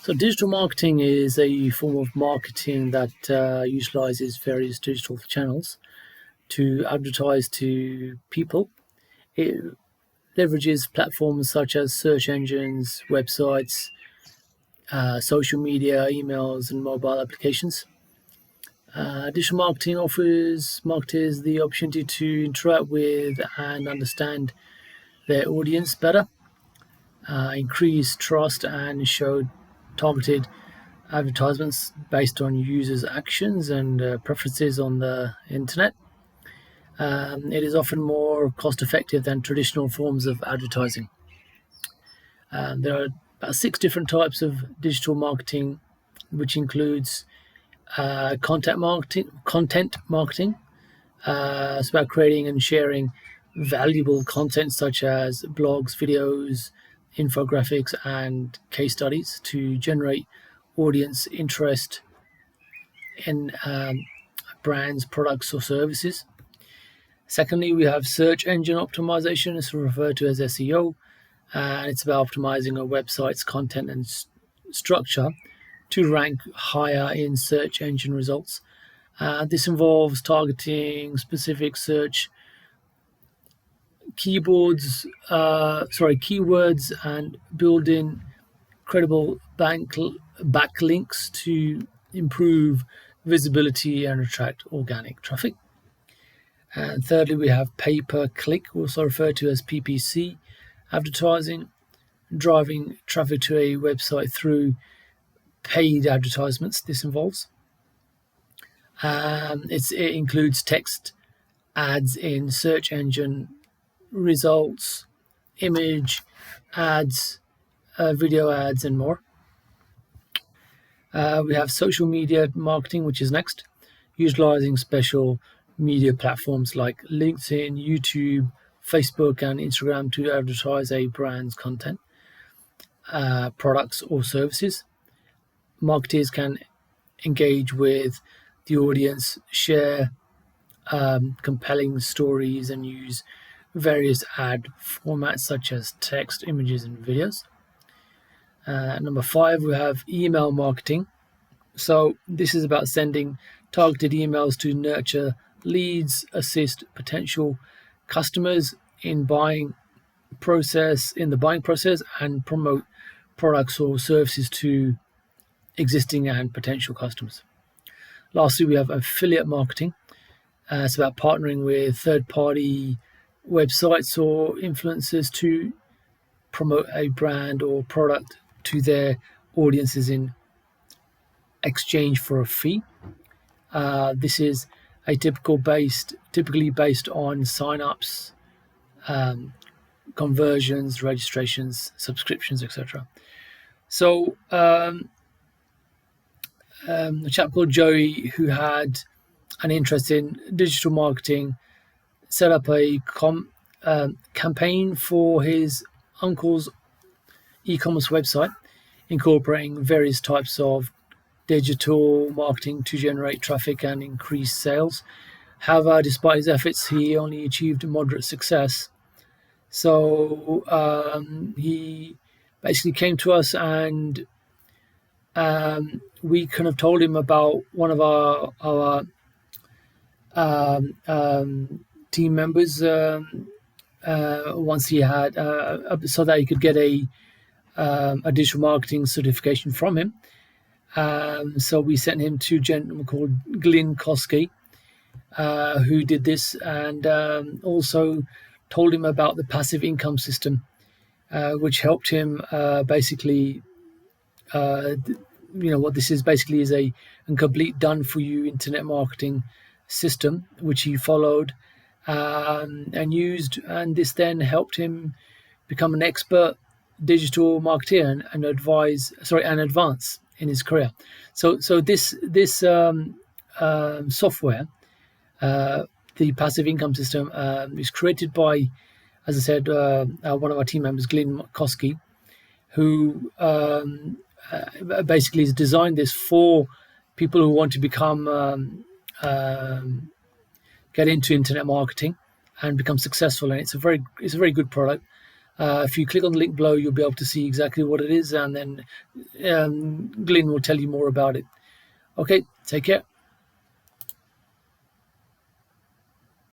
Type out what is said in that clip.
So digital marketing is a form of marketing that utilizes various digital channels to advertise to people. It leverages platforms such as search engines, websites, social media, emails, and mobile applications. Digital marketing offers marketers the opportunity to interact with and understand their audience better, increase trust, and show targeted advertisements based on users' actions and preferences on the internet. It is often more cost effective than traditional forms of advertising. There are about six different types of digital marketing, which includes content marketing. It's about creating and sharing valuable content such as blogs, videos, infographics, and case studies to generate audience interest in brands, products, or services. Secondly, we have search engine optimization. It's referred to as SEO, and it's about optimizing a website's content and structure to rank higher in search engine results. This involves targeting specific search keywords, and building credible backlinks to improve visibility and attract organic traffic. And thirdly, we have pay per click, also referred to as PPC advertising, driving traffic to a website through paid advertisements. This involves. It includes text ads in search engine results, image ads, video ads, and more. We have social media marketing, which is next, utilizing special media platforms like LinkedIn, YouTube, Facebook, and Instagram to advertise a brand's content, products, or services. Marketers can engage with the audience, share compelling stories, and use various ad formats such as text, images, and videos. Number five, we have email marketing. So this is about sending targeted emails to nurture leads, assist potential customers in the buying process, and promote products or services to existing and potential customers. Lastly, we have affiliate marketing. It's about partnering with third-party websites or influencers to promote a brand or product to their audiences in exchange for a fee. This is typically based on sign-ups, conversions, registrations, subscriptions, etc. So a chap called Joey, who had an interest in digital marketing, set up a campaign for his uncle's e-commerce website, incorporating various types of digital marketing to generate traffic and increase sales. However, despite his efforts, he only achieved moderate success. So he basically came to us, and we kind of told him about one of our team members once he had so that he could get a digital marketing certification from him. So we sent him to a gentleman called Glyn Kosky, who did this, and also told him about the passive income system, which helped him basically. What this is basically is a complete done-for-you internet marketing system, which he followed and used, and this then helped him become an expert digital marketer and advance in his career. So this software, the passive income system, is created by, as I said, one of our team members, Glyn Kosky, who basically has designed this for people who want to get into internet marketing and become successful. And it's a very good product. If you click on the link below, you'll be able to see exactly what it is, and then Glyn will tell you more about it. Okay, take care.